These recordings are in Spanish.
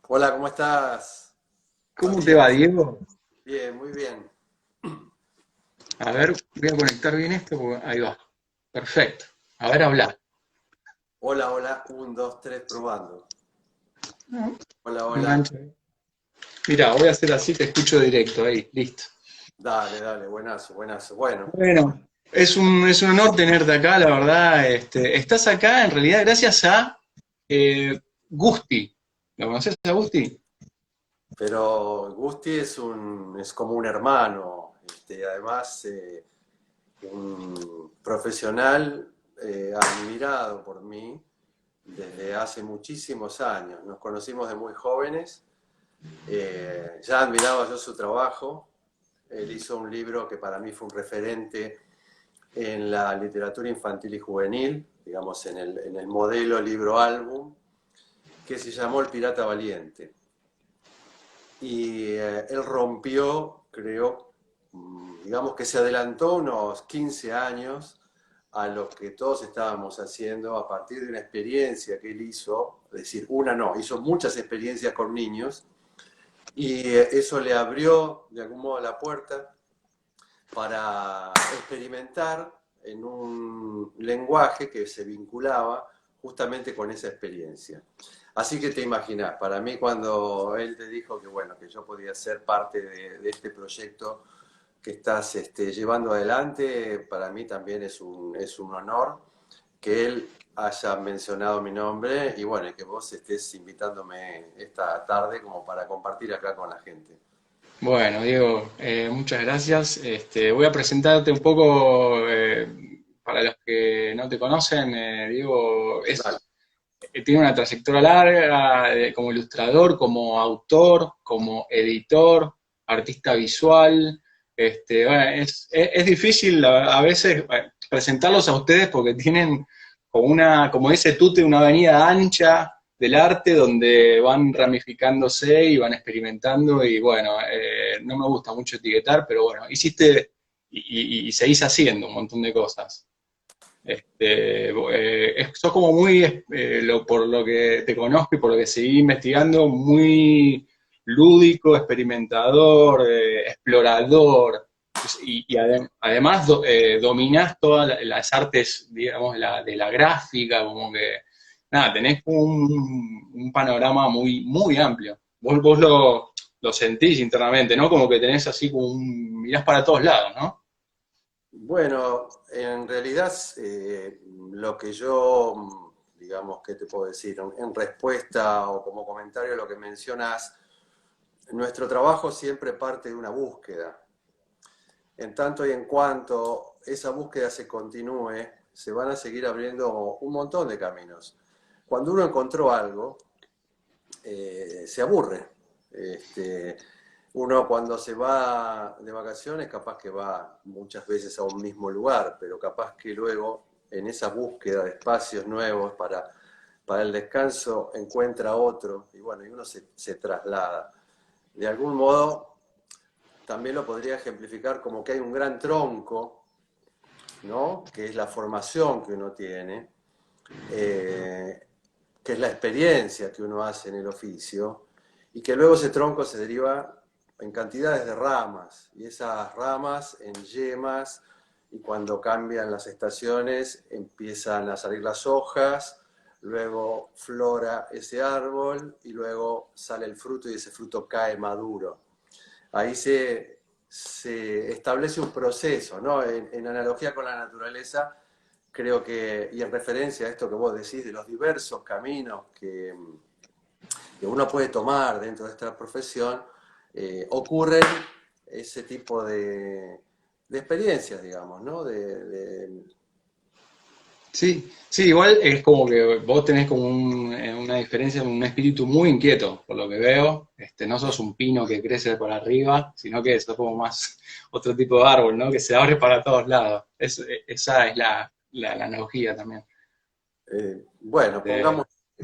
Hola, ¿cómo estás, ¿Cómo te va, Matías? Diego? Bien, muy bien. A ver, voy a conectar bien esto porque ahí va. Perfecto. A ver, habla. Hola, hola, un, dos, tres, probando. No, Hola, me hola. engancho. Mira, voy a hacer así, te escucho directo ahí, listo. Dale, dale, buenazo, buenazo. Bueno, Bueno, es un honor tenerte acá, la verdad. Estás acá en realidad gracias a Gusti. ¿Lo conoces a Gusti? pero Gusti es como un hermano, además un profesional admirado por mí desde hace muchísimos años. Nos conocimos de muy jóvenes, ya admiraba yo su trabajo. Él hizo un libro que para mí fue un referente en la literatura infantil y juvenil, digamos en el modelo libro-álbum, que se llamó El Pirata Valiente. Y él rompió, creo, digamos que se adelantó unos 15 años a lo que todos estábamos haciendo a partir de una experiencia que él hizo, es decir, una no, hizo muchas experiencias con niños y eso le abrió de algún modo la puerta para experimentar en un lenguaje que se vinculaba justamente con esa experiencia. Así que te imaginas, para mí cuando él te dijo que bueno, que yo podía ser parte de este proyecto que estás llevando adelante, para mí también es un honor que él haya mencionado mi nombre y bueno, y que vos estés invitándome esta tarde como para compartir acá con la gente. Bueno, Diego, muchas gracias. Voy a presentarte un poco, para los que no te conocen. Diego Dale. tiene una trayectoria larga, como ilustrador, como autor, como editor, artista visual. Bueno, es difícil a veces presentarlos a ustedes porque tienen como dice Tute, una avenida ancha del arte donde van ramificándose y van experimentando y bueno, no me gusta mucho etiquetar, pero bueno, hiciste y seguís haciendo un montón de cosas. Sos como muy, por lo que te conozco y por lo que seguí investigando, muy lúdico, experimentador, explorador, además dominás todas las artes, digamos, de la gráfica, como que, nada, tenés un panorama muy, muy amplio. Vos lo sentís internamente, ¿no? Como que tenés así como mirás para todos lados, ¿no? Bueno, en realidad lo que yo, digamos, ¿qué te puedo decir? En respuesta o como comentario a lo que mencionas, nuestro trabajo siempre parte de una búsqueda. En tanto y en cuanto esa búsqueda se continúe, se van a seguir abriendo un montón de caminos. Cuando uno encontró algo, se aburre. Este, Uno cuando se va de vacaciones capaz que va muchas veces a un mismo lugar, pero capaz que luego en esa búsqueda de espacios nuevos para el descanso encuentra otro y bueno, y uno se traslada. De algún modo también lo podría ejemplificar como que hay un gran tronco, ¿no? Que es la formación que uno tiene, eh, que es la experiencia que uno hace en el oficio, y que luego ese tronco se deriva en cantidades de ramas, y esas ramas en yemas, y cuando cambian las estaciones empiezan a salir las hojas, luego flora ese árbol, y luego sale el fruto y ese fruto cae maduro. Ahí se establece un proceso, ¿no? En analogía con la naturaleza, creo que, y en referencia a esto que vos decís de los diversos caminos que uno puede tomar dentro de esta profesión, ocurren ese tipo de experiencias, digamos, ¿no? Sí, sí, igual es como que vos tenés como una diferencia, un espíritu muy inquieto, por lo que veo. No sos un pino que crece por arriba, sino que sos como más otro tipo de árbol, ¿no? Que se abre para todos lados. Esa es la analogía también. bueno, Eh,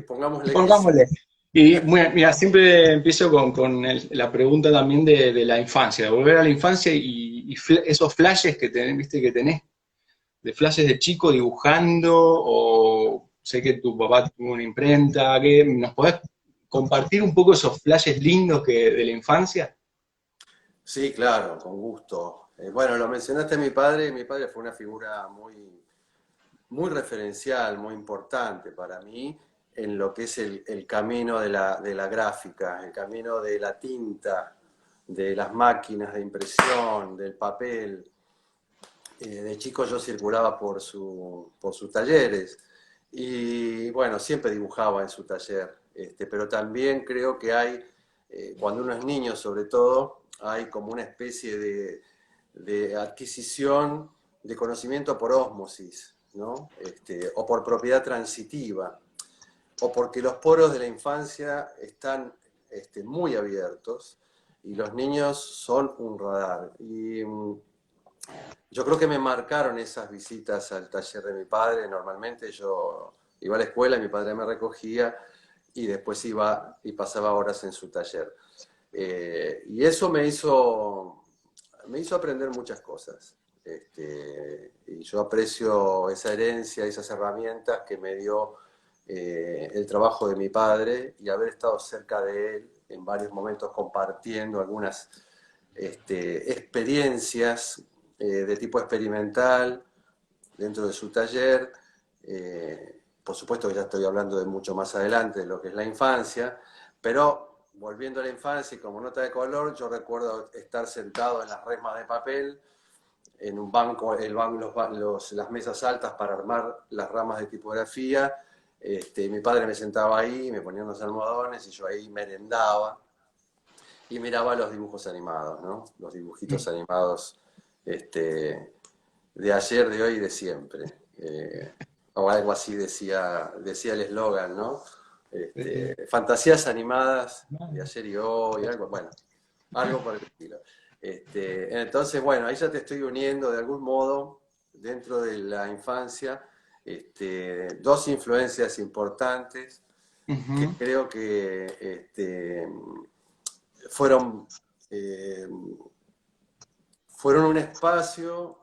pongámosle que sí. Pongámosle. Y mira, siempre empiezo con la pregunta también de la infancia, de volver a la infancia y esos flashes que tenés, viste, que tenés de flashes de chico dibujando, o sé que tu papá tuvo una imprenta, que nos podés compartir un poco esos flashes lindos de la infancia? Sí, claro, con gusto. Bueno, lo mencionaste a mi padre fue una figura muy referencial, muy importante para mí en lo que es el camino de la gráfica, el camino de la tinta, de las máquinas de impresión, del papel. De chico yo circulaba por sus talleres y bueno, siempre dibujaba en su taller, pero también creo que hay, cuando uno es niño sobre todo, hay como una especie de adquisición de conocimiento por ósmosis, ¿no? O por propiedad transitiva, o porque los poros de la infancia están muy abiertos y los niños son un radar. Y yo creo que me marcaron esas visitas al taller de mi padre. Normalmente yo iba a la escuela y mi padre me recogía y después iba y pasaba horas en su taller. Y eso me hizo aprender muchas cosas. Y yo aprecio esa herencia, esas herramientas que me dio el trabajo de mi padre y haber estado cerca de él en varios momentos compartiendo algunas experiencias de tipo experimental dentro de su taller. Por supuesto que ya estoy hablando de mucho más adelante, de lo que es la infancia, pero volviendo a la infancia y como nota de color, yo recuerdo estar sentado en las resmas de papel, en un banco, las mesas altas para armar las ramas de tipografía. Mi padre me sentaba ahí, me ponía unos almohadones y yo ahí merendaba y miraba los dibujos animados, ¿no? Los dibujitos animados de ayer, de hoy y de siempre. O algo así decía el eslogan, ¿no? Fantasías animadas de ayer y hoy, algo, bueno, algo por el estilo. Entonces, bueno, ahí ya te estoy uniendo de algún modo, dentro de la infancia, dos influencias importantes que Ujú. creo que fueron, eh, fueron un espacio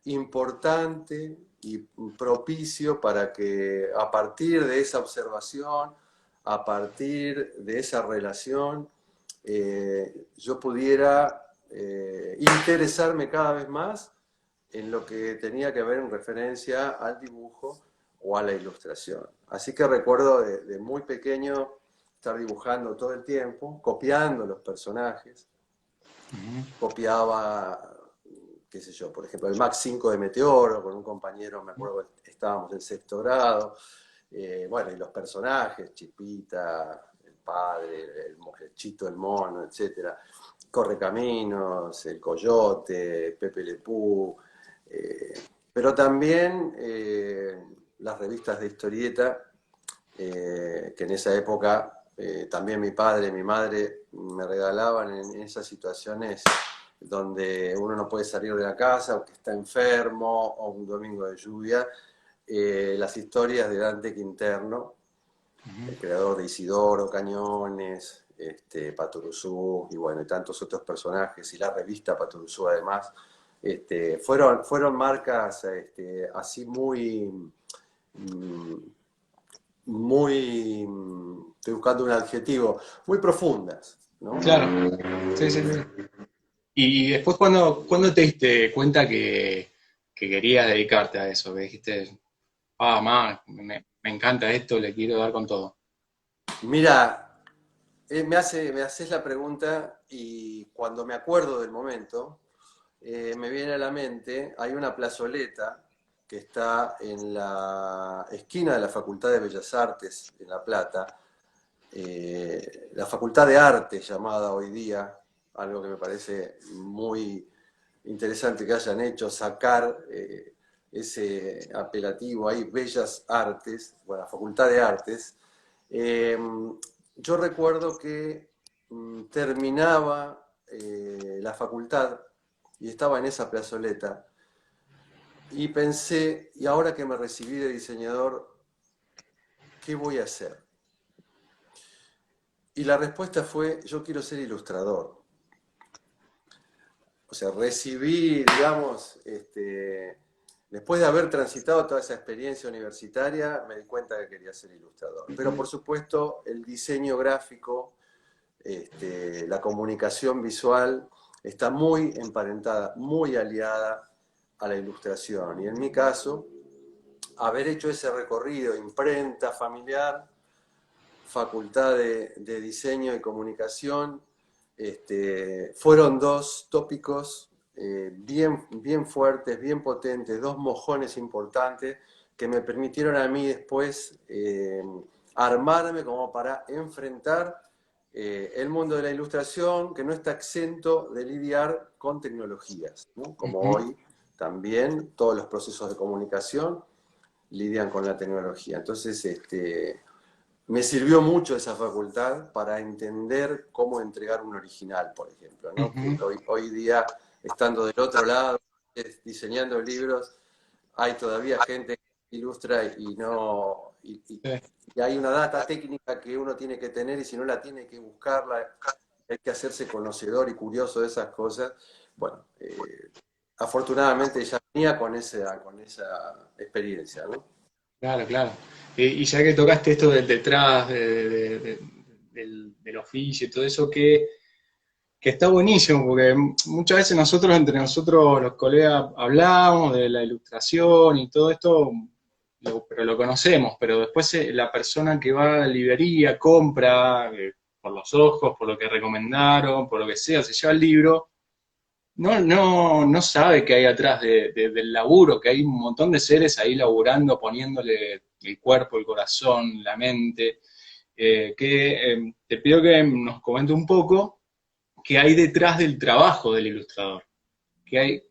importante y propicio para que a partir de esa observación, a partir de esa relación, yo pudiera interesarme cada vez más en lo que tenía que ver en referencia al dibujo o a la ilustración. Así que recuerdo de muy pequeño estar dibujando todo el tiempo, copiando los personajes, Ujú. copiaba, qué sé yo, por ejemplo, el Max 5 de Meteoro, con un compañero, me acuerdo que estábamos en sexto grado, bueno, y los personajes, Chipita, el padre, el Chito, el mono, etcétera, Correcaminos, el Coyote, Pepe Le Pew, eh, pero también las revistas de historieta, que en esa época también mi padre y mi madre me regalaban en esas situaciones donde uno no puede salir de la casa o que está enfermo o un domingo de lluvia, las historias de Dante Quinterno, el creador de Isidoro, Cañones, Patoruzú y bueno, y tantos otros personajes, y la revista Patoruzú además, fueron marcas así mm, estoy buscando un adjetivo, muy profundas, ¿no? Claro, sí, sí, sí. Y después, ¿cuándo te diste cuenta que querías dedicarte a eso? Que dijiste, ah, me encanta esto, le quiero dar con todo. Mira, me haces la pregunta y cuando me acuerdo del momento, me viene a la mente, hay una plazoleta que está en la esquina de la Facultad de Bellas Artes en La Plata, la Facultad de Arte llamada hoy día, algo que me parece muy interesante que hayan hecho, sacar ese apelativo ahí, Bellas Artes, bueno, la Facultad de Artes. Eh, yo recuerdo que terminaba la facultad y estaba en esa plazoleta y pensé, y ahora que me recibí de diseñador, ¿qué voy a hacer? Y la respuesta fue, yo quiero ser ilustrador. O sea, recibí, digamos, después de haber transitado toda esa experiencia universitaria, me di cuenta que quería ser ilustrador. Pero por supuesto, el diseño gráfico, la comunicación visual, está muy emparentada, muy aliada a la ilustración. Y en mi caso, haber hecho ese recorrido, imprenta familiar, facultad de diseño y comunicación, fueron dos tópicos bien fuertes, bien potentes, dos mojones importantes que me permitieron a mí después armarme como para enfrentar el mundo de la ilustración, que no está exento de lidiar con tecnologías, ¿no? Como Ujú. hoy también todos los procesos de comunicación lidian con la tecnología. Entonces, me sirvió mucho esa facultad para entender cómo entregar un original, por ejemplo, ¿no? Que Ujú. hoy día, estando del otro lado, diseñando libros, hay todavía gente que ilustra y no... Sí. y hay una data técnica que uno tiene que tener y si no la tiene que buscarla, hay que hacerse conocedor y curioso de esas cosas. Bueno, afortunadamente ya venía con esa experiencia, ¿no? Claro, claro. Y ya que tocaste esto del detrás del oficio y todo eso, que está buenísimo, porque muchas veces nosotros, entre nosotros, los colegas, hablamos de la ilustración y todo esto, pero lo conocemos, pero después la persona que va a la librería, compra, por los ojos, por lo que recomendaron, por lo que sea, se lleva el libro, no sabe qué hay atrás del laburo, que hay un montón de seres ahí laburando, poniéndole el cuerpo, el corazón, la mente, te pido que nos comente un poco qué hay detrás del trabajo del ilustrador, qué hay,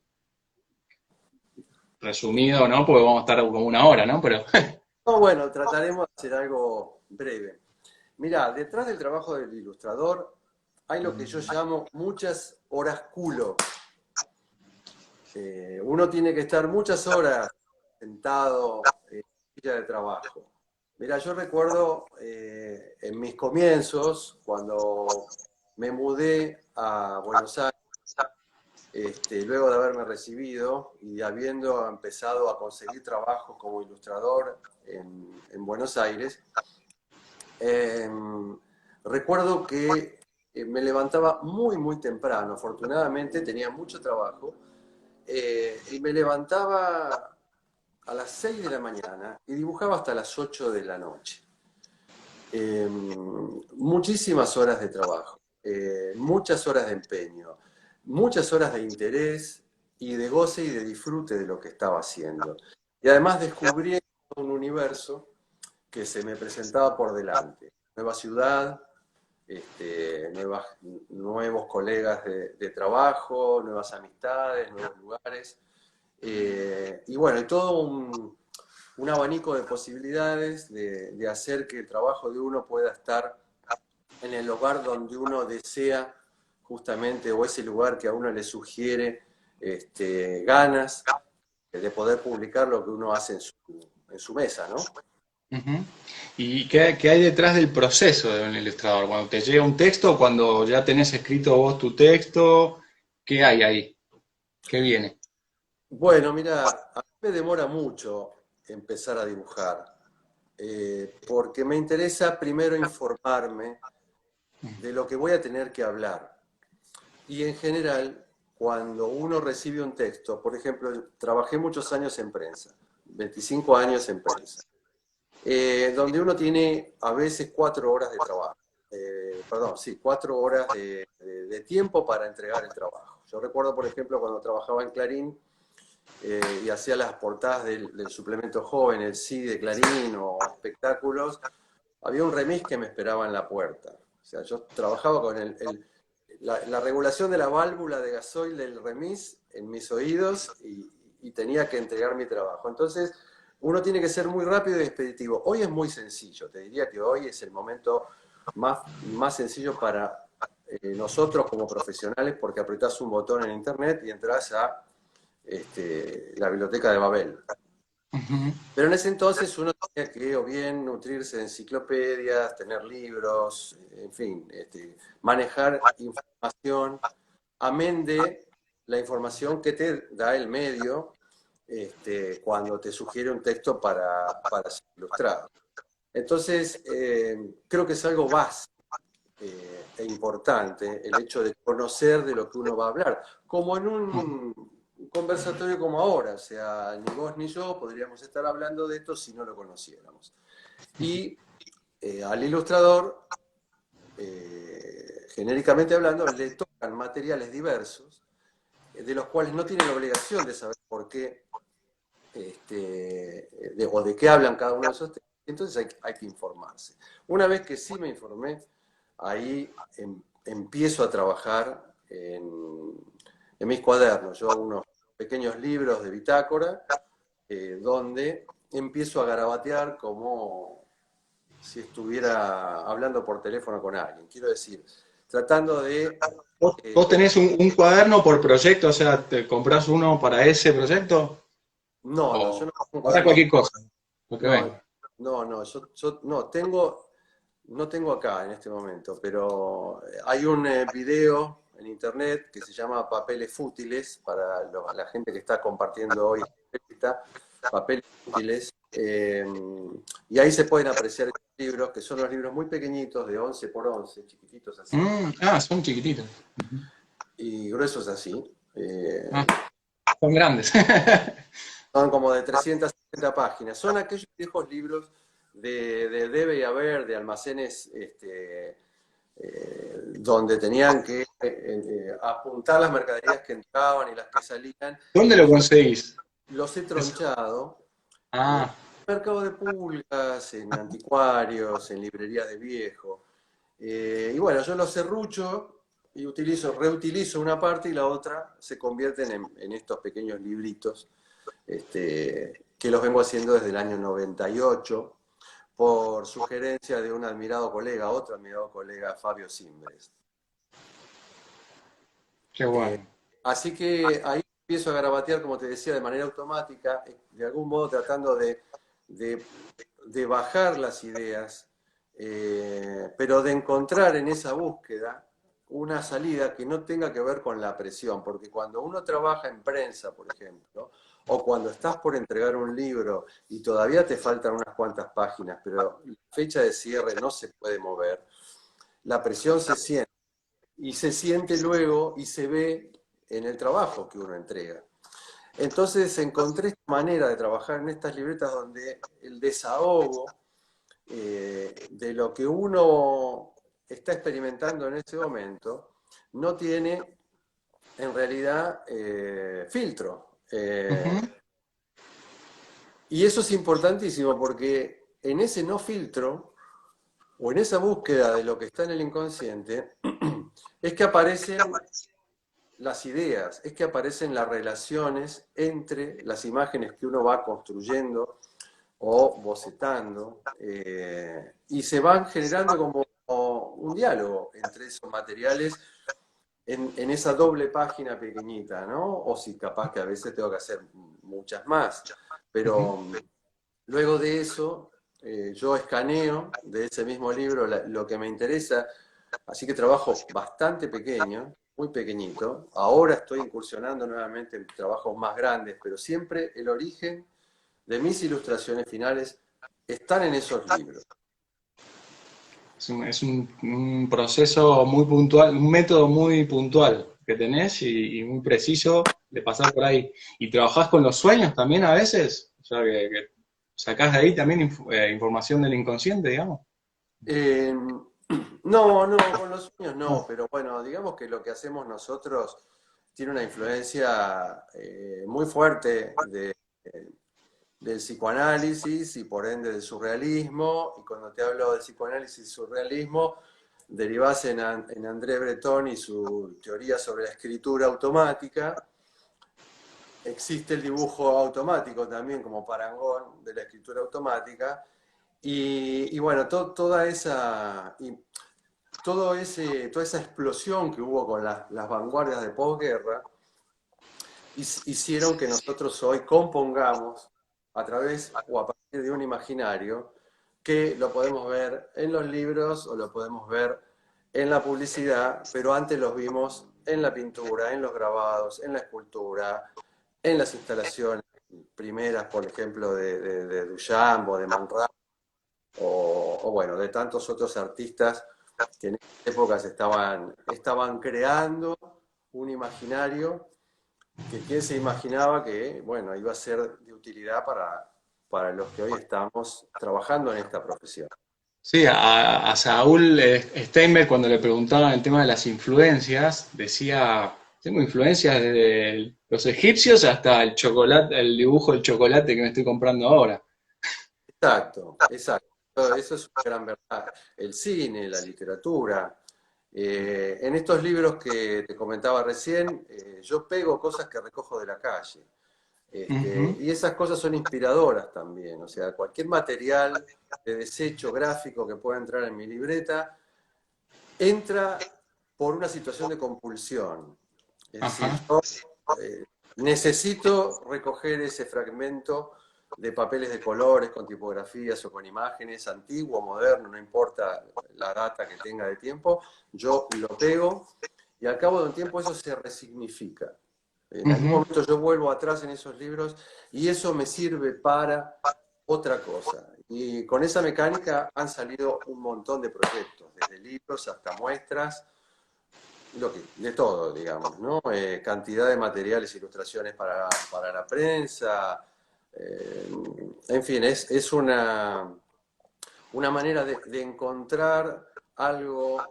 resumido, ¿no? Porque vamos a estar como una hora, ¿no? Pero, No, bueno, trataremos de hacer algo breve. Mirá, detrás del trabajo del ilustrador hay lo que yo llamo muchas horas culo. Uno tiene que estar muchas horas sentado en silla de trabajo. Mira, yo recuerdo en mis comienzos, cuando me mudé a Buenos Aires, luego de haberme recibido y habiendo empezado a conseguir trabajos como ilustrador en Buenos Aires, eh, recuerdo que me levantaba muy temprano, afortunadamente tenía mucho trabajo, y me levantaba a las 6 de la mañana y dibujaba hasta las 8 de la noche. Muchísimas horas de trabajo, muchas horas de empeño, muchas horas de interés y de goce y de disfrute de lo que estaba haciendo. Y además descubrí un universo que se me presentaba por delante. Nueva ciudad, nuevas, nuevos colegas de trabajo, nuevas amistades, nuevos lugares. Y bueno, y todo un abanico de posibilidades de hacer que el trabajo de uno pueda estar en el lugar donde uno desea justamente, o ese lugar que a uno le sugiere ganas de poder publicar lo que uno hace en su mesa, ¿no? uh-huh. ¿Y qué hay detrás del proceso de un ilustrador? Cuando te llega un texto, cuando ya tenés escrito vos tu texto, ¿qué hay ahí? ¿Qué viene? Bueno, mira, a mí me demora mucho empezar a dibujar, porque me interesa primero informarme de lo que voy a tener que hablar. Y en general, cuando uno recibe un texto, por ejemplo, trabajé muchos años en prensa, 25 años en prensa, donde uno tiene a veces 4 horas de trabajo, perdón, sí, 4 horas de tiempo para entregar el trabajo. Yo recuerdo, por ejemplo, cuando trabajaba en Clarín, y hacía las portadas del suplemento joven, el sí de Clarín o espectáculos, había un remis que me esperaba en la puerta. O sea, yo trabajaba con la regulación de la válvula de gasoil del remis en mis oídos y tenía que entregar mi trabajo. Entonces, uno tiene que ser muy rápido y expeditivo. Hoy es muy sencillo, te diría que hoy es el momento más sencillo para nosotros como profesionales porque apretás un botón en internet y entras a la biblioteca de Babel. Uh-huh. Pero en ese entonces uno tenía que o bien nutrirse de enciclopedias, tener libros, en fin, manejar información, amén de la información que te da el medio cuando te sugiere un texto para ser ilustrado. Entonces, creo que es algo básico e importante el hecho de conocer de lo que uno va a hablar, como en un conversatorio como ahora, o sea, ni vos ni yo podríamos estar hablando de esto si no lo conociéramos. Y al ilustrador, genéricamente hablando, le tocan materiales diversos, de los cuales no tiene la obligación de saber por qué, o de qué hablan cada uno de esos temas. Entonces hay que informarse. Una vez que sí me informé, ahí empiezo a trabajar en mis cuadernos. Yo hago unos pequeños libros de bitácora, donde empiezo a garabatear como si estuviera hablando por teléfono con alguien. Quiero decir, tratando de... ¿Vos tenés un cuaderno por proyecto? O sea, ¿te comprás uno para ese proyecto? no, yo ¿O no tengo un para cuaderno. cualquier cosa? Lo que No, venga. no, yo no tengo acá en este momento, pero hay un video en internet que se llama Papeles Fútiles, para la gente que está compartiendo hoy esta, Papeles Fútiles, y ahí se pueden apreciar estos libros, que son los libros muy pequeñitos, de 11 por 11, chiquititos así, Son chiquititos. y gruesos así. Ah, son grandes. Son como de 360 páginas. Son aquellos viejos libros de debe y haber, de almacenes, donde tenían que apuntar las mercaderías que entraban y las que salían. ¿Dónde lo conseguís? Los he Eso. tronchado en Ah, mercado de pulgas, en anticuarios, en librerías de viejo. Y bueno, yo los serrucho y reutilizo una parte y la otra se convierten en estos pequeños libritos, que los vengo haciendo desde el año 98 por sugerencia de un admirado colega, otro admirado colega, Fabio Simbres. qué bueno. Así que ahí empiezo a garabatear, como te decía, de manera automática, de algún modo tratando de, de bajar las ideas, pero de encontrar en esa búsqueda una salida que no tenga que ver con la presión, porque cuando uno trabaja en prensa, por ejemplo, o cuando estás por entregar un libro y todavía te faltan unas cuantas páginas, pero la fecha de cierre no se puede mover, la presión se siente y se siente luego y se ve en el trabajo que uno entrega. Entonces encontré esta manera de trabajar en estas libretas donde el desahogo de lo que uno está experimentando en ese momento no tiene en realidad filtro. Ujú. Y eso es importantísimo porque en ese no filtro o en esa búsqueda de lo que está en el inconsciente es que aparecen las ideas, es que aparecen las relaciones entre las imágenes que uno va construyendo o bocetando, y se van generando como un diálogo entre esos materiales en esa doble página pequeñita, ¿no? O si capaz que a veces tengo que hacer muchas más, Ujú. pero luego de eso yo escaneo de ese mismo libro lo que me interesa, así que trabajo bastante pequeño, muy pequeñito. Ahora estoy incursionando nuevamente en trabajos más grandes, pero siempre el origen de mis ilustraciones finales están en esos libros. Es un proceso muy puntual, un método muy puntual que tenés y muy preciso de pasar por ahí. ¿Y trabajás con los sueños también a veces? O sea, que sacás de ahí también información del inconsciente, digamos. Eh, no, con los sueños no, No. pero bueno, digamos que lo que hacemos nosotros tiene una influencia muy fuerte del psicoanálisis y por ende del surrealismo. Y cuando te hablo del psicoanálisis y surrealismo, derivás en André Breton y su teoría sobre la escritura automática. Existe el dibujo automático también como parangón de la escritura automática. Y bueno, toda esa, toda esa explosión que hubo con las vanguardias de posguerra hicieron que nosotros hoy compongamos a través o a partir de un imaginario que lo podemos ver en los libros o lo podemos ver en la publicidad, pero antes los vimos en la pintura, en los grabados, en la escultura, en las instalaciones primeras, por ejemplo, de Duchamp o de Manrat, o bueno, de tantos otros artistas que en esas épocas estaban creando un imaginario que quién se imaginaba que, bueno, iba a ser de utilidad para los que hoy estamos trabajando en esta profesión. Sí, a Saúl Steinberg cuando le preguntaban el tema de las influencias, decía, tengo influencias desde los egipcios hasta el chocolate, el dibujo del chocolate que me estoy comprando ahora. Exacto, exacto. Eso es una gran verdad. El cine, la literatura. En estos libros que te comentaba recién, yo pego cosas que recojo de la calle. Ujú. Y esas cosas son inspiradoras también. O sea, cualquier material de desecho gráfico que pueda entrar en mi libreta entra por una situación de compulsión. Es decir, Ajá. yo eh, necesito recoger ese fragmento de papeles de colores, con tipografías o con imágenes, antiguo, moderno, no importa la data que tenga de tiempo, yo lo pego y al cabo de un tiempo eso se resignifica. En algún Ujú. momento yo vuelvo atrás en esos libros y eso me sirve para otra cosa. Y con esa mecánica han salido un montón de proyectos, desde libros hasta muestras, de todo, digamos, ¿no? Cantidad de materiales, ilustraciones para la prensa, eh, en fin, es una manera de encontrar algo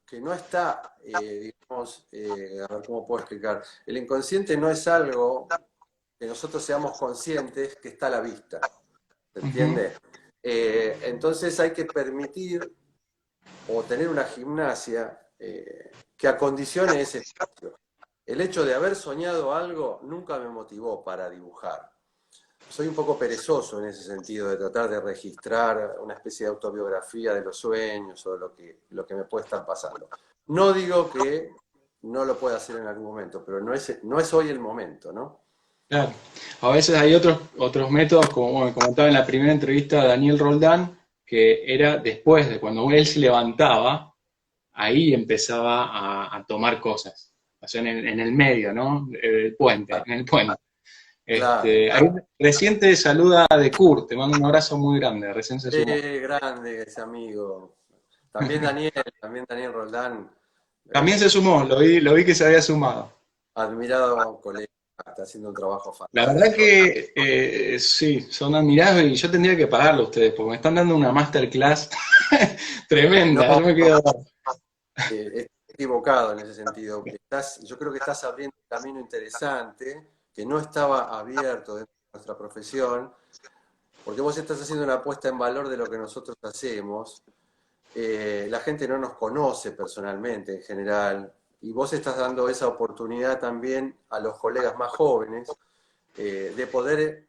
que no está, digamos, a ver cómo puedo explicar. El inconsciente no es algo que nosotros seamos conscientes que está a la vista, ¿se Ujú. entiende? Entonces hay que permitir o tener una gimnasia que acondicione ese espacio. El hecho de haber soñado algo nunca me motivó para dibujar. Soy un poco perezoso en ese sentido, de tratar de registrar una especie de autobiografía de los sueños o de lo que me puede estar pasando. No digo que no lo pueda hacer en algún momento, pero no es hoy el momento, ¿no? Claro. A veces hay otros métodos, como me comentaba en la primera entrevista a Daniel Roldán, que era después de cuando él se levantaba, ahí empezaba a tomar cosas. O sea, en el medio, ¿no? El puente, Claro, en el puente. claro. Ahí recién te saluda de Kurt, te mando un abrazo muy grande, recién se sumó. Grande ese amigo. También Daniel Roldán, También se eh, sumó, lo vi que se había sumado. admirado colega, está haciendo un trabajo La verdad fantástico. que sí, son admirados y yo tendría que pagarlo a ustedes, porque me están dando una masterclass No, tremenda. Yo me quedo. estás equivocado en ese sentido. Yo creo que estás abriendo un camino interesante que no estaba abierto dentro de nuestra profesión, porque vos estás haciendo una puesta en valor de lo que nosotros hacemos. La gente no nos conoce personalmente en general, y vos estás dando esa oportunidad también a los colegas más jóvenes de poder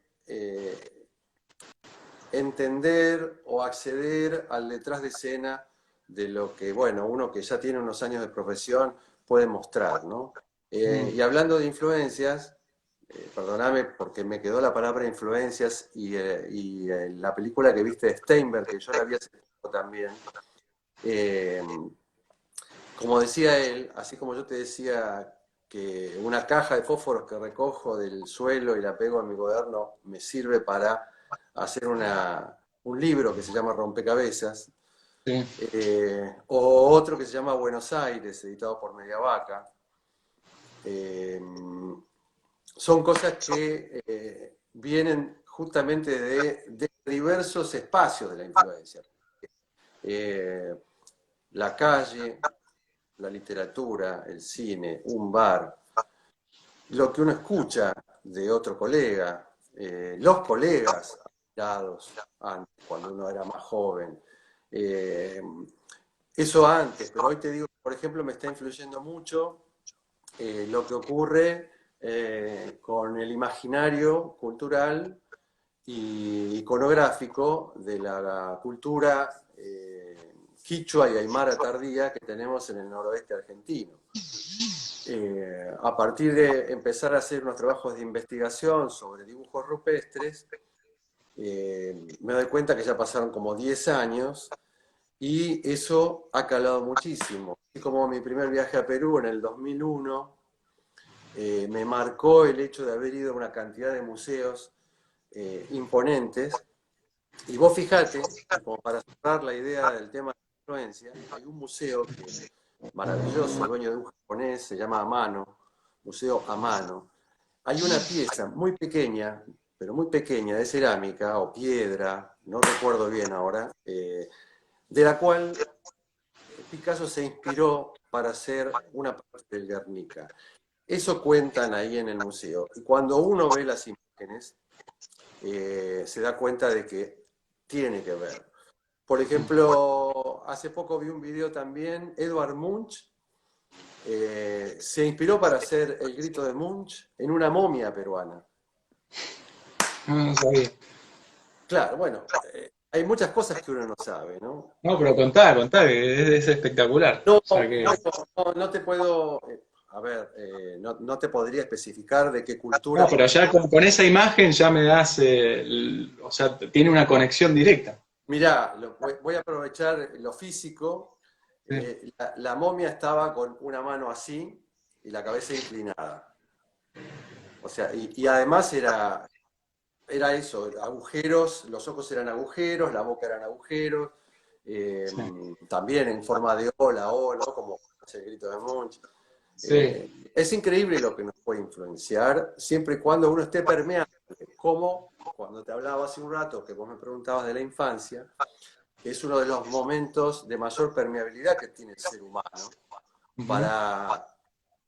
entender o acceder al detrás de escena de lo que, bueno, uno que ya tiene unos años de profesión puede mostrar, ¿no? Mm, Y hablando de influencias, perdóname porque me quedó la palabra influencias la película que viste de Steinberg, que yo la vi hace poco también, eh, como decía él, así como yo te decía que una caja de fósforos que recojo del suelo y la pego en mi cuaderno me sirve para hacer un libro que se llama Rompecabezas, sí. o otro que se llama Buenos Aires, editado por Mediavaca. Eh, Son cosas que vienen justamente de diversos espacios de la influencia. Eh, la calle, la literatura, el cine, un bar, lo que uno escucha de otro colega, los colegas dados antes, cuando uno era más joven. Eh, Eso antes, pero hoy te digo, por ejemplo, me está influyendo mucho lo que ocurre con el imaginario cultural y iconográfico de la cultura quichua y aymara tardía que tenemos en el noroeste argentino. A partir de empezar a hacer unos trabajos de investigación sobre dibujos rupestres, me doy cuenta que ya pasaron como 10 años y eso ha calado muchísimo. Así como mi primer viaje a Perú en el 2001, me marcó el hecho de haber ido a una cantidad de museos imponentes. Y vos fijate, como para cerrar la idea del tema de la influencia, hay un museo que es maravilloso, dueño de un japonés, se llama Amano, Museo Amano. Hay una pieza muy pequeña, pero muy pequeña, de cerámica o piedra, no recuerdo bien ahora, de la cual Picasso se inspiró para hacer una parte del Guernica. Eso cuentan ahí en el museo. Y cuando uno ve las imágenes, se da cuenta de que tiene que ver. Por ejemplo, hace poco vi un video también, Edvard Munch se inspiró para hacer el grito de Munch en una momia peruana. No sabía. Claro, bueno, hay muchas cosas que uno no sabe, ¿no? No, pero contá, que es espectacular. No, O sea que... no te puedo, a ver, no te podría especificar de qué No, cultura, pero porque, ya con esa imagen ya me das, o sea, tiene una conexión directa. mirá, voy a aprovechar lo físico. Sí, La momia estaba con una mano así y la cabeza inclinada. O sea, y además era eso, agujeros, los ojos eran agujeros, la boca eran agujeros, eh, sí, también en forma de ola, O, ¿no? Como hace el grito de Munch. sí. Es increíble lo que nos puede influenciar, siempre y cuando uno esté permeable, como cuando te hablaba hace un rato, que vos me preguntabas de la infancia, que es uno de los momentos de mayor permeabilidad que tiene el ser humano Ujú, para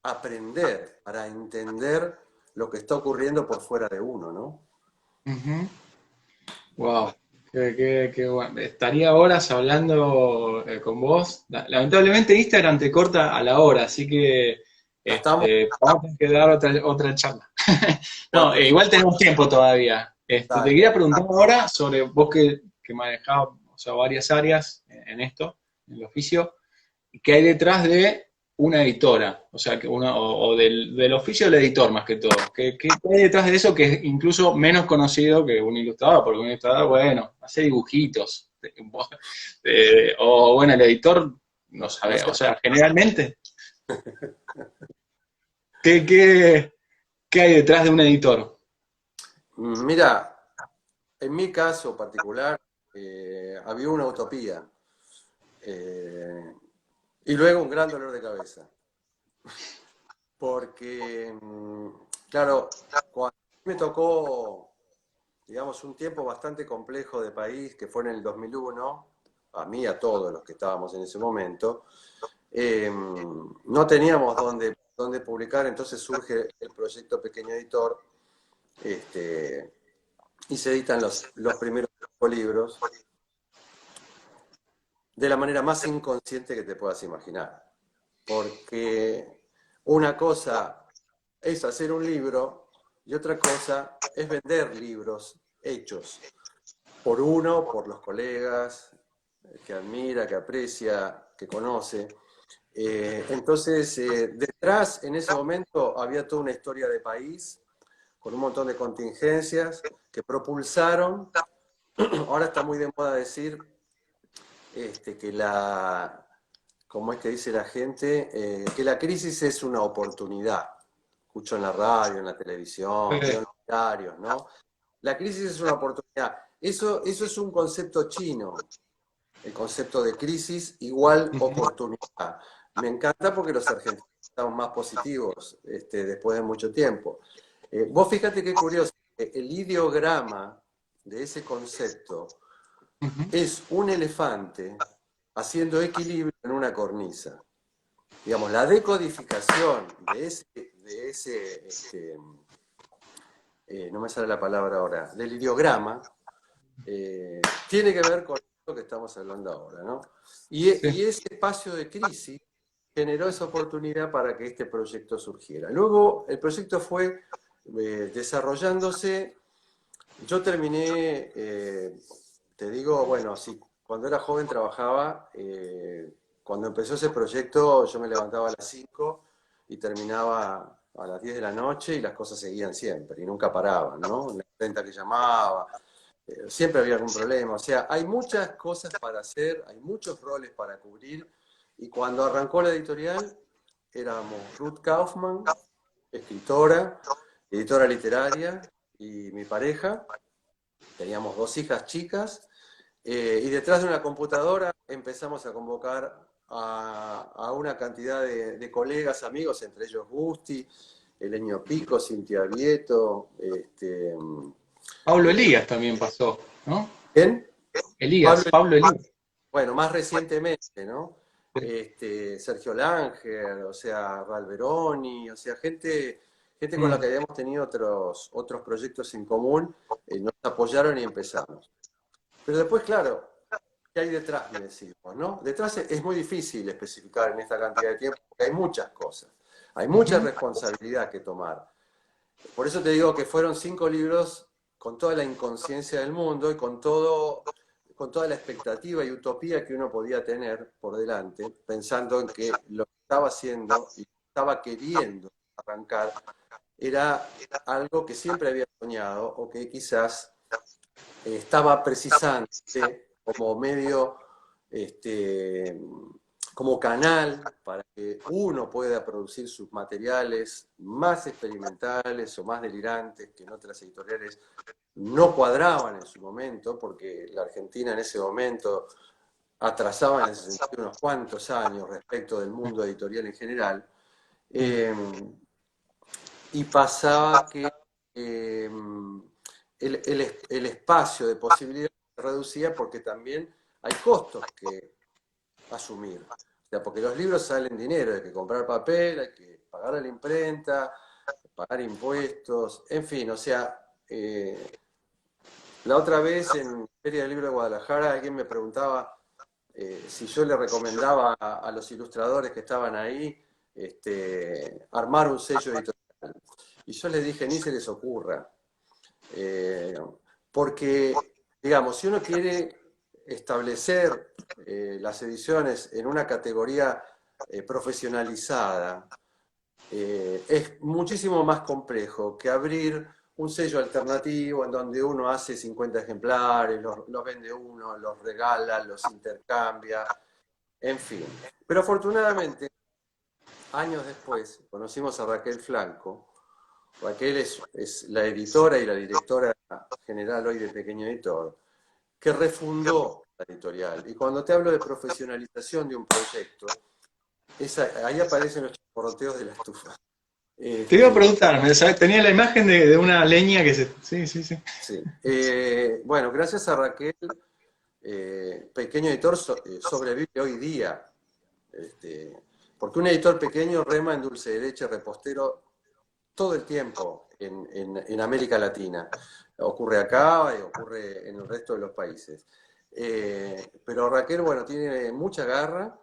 aprender, para entender lo que está ocurriendo por fuera de uno, ¿no? ujú. Wow, qué bueno. Estaría horas hablando con vos. Lamentablemente Instagram te corta a la hora, así que Ya estamos, vamos a tener que dar otra charla. No, bueno, igual tenemos tiempo todavía. Te dale. quería preguntar ahora sobre vos que manejabas, o sea, varias áreas en esto, en el oficio. ¿Qué hay detrás de una editora? O sea, que o del oficio del editor más que todo. ¿Qué hay detrás de eso que es incluso menos conocido que un ilustrador? Porque un ilustrador, bueno, hace dibujitos. O bueno, el editor no No sabe. sé. O sea, generalmente, ¿qué, qué, qué hay detrás de un editor? Mira, en mi caso particular, había una utopía eh, y luego un gran dolor de cabeza. Porque, claro, cuando me tocó, digamos, un tiempo bastante complejo de país, que fue en el 2001, a mí y a todos los que estábamos en ese momento, no teníamos dónde publicar, entonces surge el proyecto Pequeño Editor, este, y se editan los primeros 5 libros de la manera más inconsciente que te puedas imaginar. Porque una cosa es hacer un libro y otra cosa es vender libros hechos por uno, por los colegas, que admira, que aprecia, que conoce. Entonces, detrás, en ese momento, había toda una historia de país, con un montón de contingencias que propulsaron, ahora está muy de moda decir que como es que dice la gente, que la crisis es una oportunidad. Escucho en la radio, en la televisión, veo en los diarios, ¿no? La crisis es una oportunidad. Eso es un concepto chino, el concepto de crisis igual oportunidad. Me encanta porque los argentinos estamos más positivos después de mucho tiempo. Vos fíjate qué curioso, el ideograma de ese concepto Ujú. es un elefante haciendo equilibrio en una cornisa. Digamos, la decodificación no me sale la palabra ahora, del ideograma, tiene que ver con lo que estamos hablando ahora, ¿no? Y Sí. ese espacio de crisis generó esa oportunidad para que este proyecto surgiera. Luego el proyecto fue desarrollándose. Yo terminé, te digo, bueno, sí, cuando era joven trabajaba, cuando empezó ese proyecto yo me levantaba a las 5 y terminaba a las 10 de la noche y las cosas seguían siempre y nunca paraban, ¿no? La venta que llamaba, siempre había algún problema. O sea, hay muchas cosas para hacer, hay muchos roles para cubrir y cuando arrancó la editorial éramos Ruth Kaufman, escritora, editora literaria y mi pareja. Teníamos 2 hijas chicas, y detrás de una computadora empezamos a convocar a una cantidad de colegas, amigos, entre ellos Gusti, Elenio Pico, Cintia Vieto, Pablo Elías también pasó, ¿no? ¿quién? Pablo, Pablo Elías. bueno, más recientemente, ¿no? Sergio Langer, o sea, Valveroni, o sea, gente con la que habíamos tenido otros proyectos en común, nos apoyaron y empezamos. Pero después, claro, ¿qué hay detrás? Me decimos, ¿no? Detrás es muy difícil especificar en esta cantidad de tiempo, porque hay muchas cosas, hay mucha responsabilidad que tomar. Por eso te digo que fueron 5 libros con toda la inconsciencia del mundo y con toda la expectativa y utopía que uno podía tener por delante, pensando en que lo que estaba haciendo y estaba queriendo arrancar era algo que siempre había soñado o que quizás estaba precisándose como medio, como canal para que uno pueda producir sus materiales más experimentales o más delirantes que en otras editoriales no cuadraban en su momento, porque la Argentina en ese momento atrasaba en ese sentido unos cuantos años respecto del mundo editorial en general, y pasaba que el espacio de posibilidades se reducía porque también hay costos que asumir. O sea, porque los libros salen dinero, hay que comprar papel, hay que pagar a la imprenta, pagar impuestos, en fin, o sea, la otra vez en Feria del Libro de Guadalajara alguien me preguntaba si yo le recomendaba a los ilustradores que estaban ahí armar un sello editorial. Y yo les dije, ni se les ocurra. Porque, digamos, si uno quiere establecer las ediciones en una categoría profesionalizada, es muchísimo más complejo que abrir un sello alternativo en donde uno hace 50 ejemplares, los vende uno, los regala, los intercambia, en fin. Pero afortunadamente, años después, conocimos a Raquel Flanco. Raquel es la editora y la directora general hoy de Pequeño Editor, que refundó la editorial. Y cuando te hablo de profesionalización de un proyecto, ahí aparecen los chisporroteos de la estufa. Te iba a preguntar, ¿sabes? Tenía la imagen de una leña que se... Sí, sí, sí. Sí. Bueno, gracias a Raquel, Pequeño Editor sobrevive hoy día. Porque un editor pequeño rema en dulce de leche repostero todo el tiempo en América Latina. Ocurre acá y ocurre en el resto de los países. Pero Raquel, bueno, tiene mucha garra,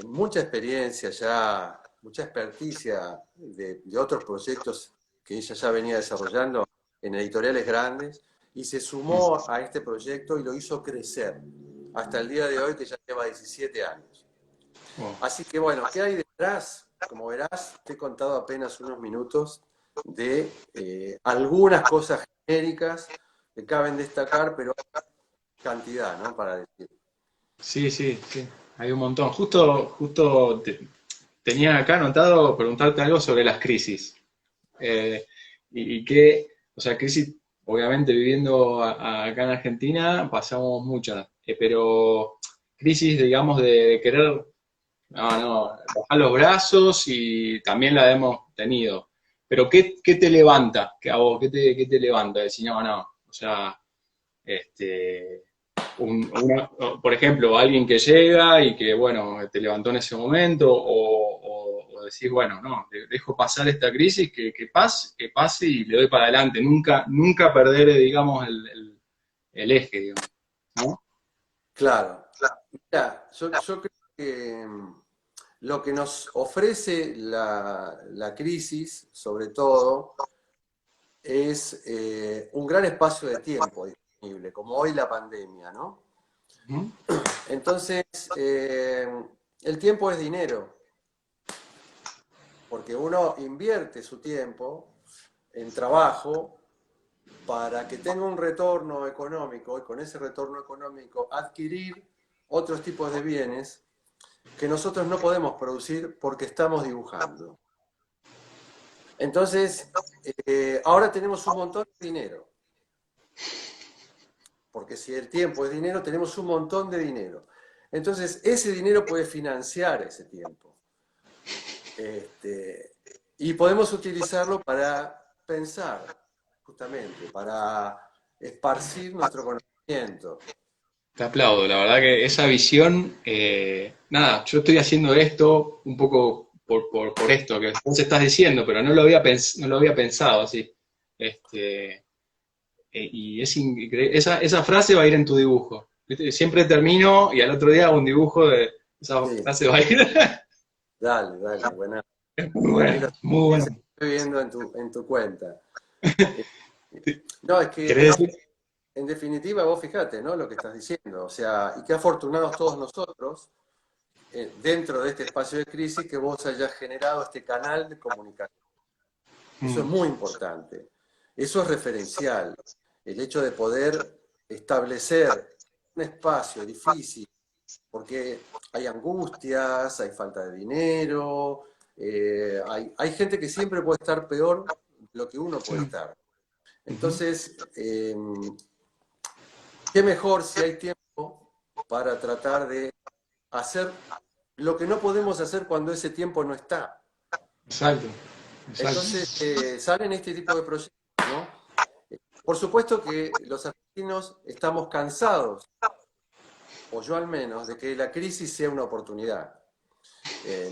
mucha experiencia ya, mucha experticia de otros proyectos que ella ya venía desarrollando en editoriales grandes, y se sumó a este proyecto y lo hizo crecer hasta el día de hoy, que ya lleva 17 años. Así que bueno, ¿qué hay detrás? Como verás, te he contado apenas unos minutos de algunas cosas genéricas que caben destacar, pero cantidad, ¿no? Para decir. Sí, sí, sí. Hay un montón. Justo tenía acá anotado preguntarte algo sobre las crisis. Y que, o sea, crisis, obviamente viviendo acá en Argentina pasamos muchas, pero crisis, digamos, de querer, no, bajar los brazos y también la hemos tenido. Pero ¿qué te levanta? ¿Qué a vos? ¿Qué te levanta? Decir, no, o sea, este, por ejemplo, alguien que llega y que, bueno, te levantó en ese momento, o decir, bueno, no, dejo pasar esta crisis, que pase y le doy para adelante, nunca perder, digamos, el eje, digamos, ¿no? Claro. Mira, yo creo que lo que nos ofrece la crisis, sobre todo, es un gran espacio de tiempo disponible, como hoy la pandemia, ¿no? ¿Mm? Entonces, el tiempo es dinero, porque uno invierte su tiempo en trabajo para que tenga un retorno económico y con ese retorno económico adquirir otros tipos de bienes que nosotros no podemos producir porque estamos dibujando. Entonces, ahora tenemos un montón de dinero. porque si el tiempo es dinero, tenemos un montón de dinero. Entonces, ese dinero puede financiar ese tiempo. Y podemos utilizarlo para pensar, justamente, para esparcir nuestro conocimiento. Te aplaudo, la verdad que esa visión, nada, yo estoy haciendo esto un poco por esto que vos estás diciendo, pero no lo había pensado así. Y esa frase va a ir en tu dibujo. ¿Viste? Siempre termino y al otro día hago un dibujo de esa Sí, frase va a ir. dale, dale, buena. Es muy Ahí lo bueno, muy bueno. estoy viendo en tu cuenta. Eh, No, es que ¿Querés decir? en definitiva vos fijate, ¿no? Lo que estás diciendo. O sea, y qué afortunados todos nosotros, dentro de este espacio de crisis, que vos hayas generado este canal de comunicación. Eso es Mm, muy importante. Eso es referencial. El hecho de poder establecer un espacio difícil, porque hay angustias, hay falta de dinero, hay gente que siempre puede estar peor de lo que uno puede sí. estar. Ujú. Entonces, qué mejor si hay tiempo para tratar de hacer lo que no podemos hacer cuando ese tiempo no está. Exacto, exacto. Entonces, salen este tipo de proyectos, ¿no? Por supuesto que los argentinos estamos cansados, o yo al menos, de que la crisis sea una oportunidad.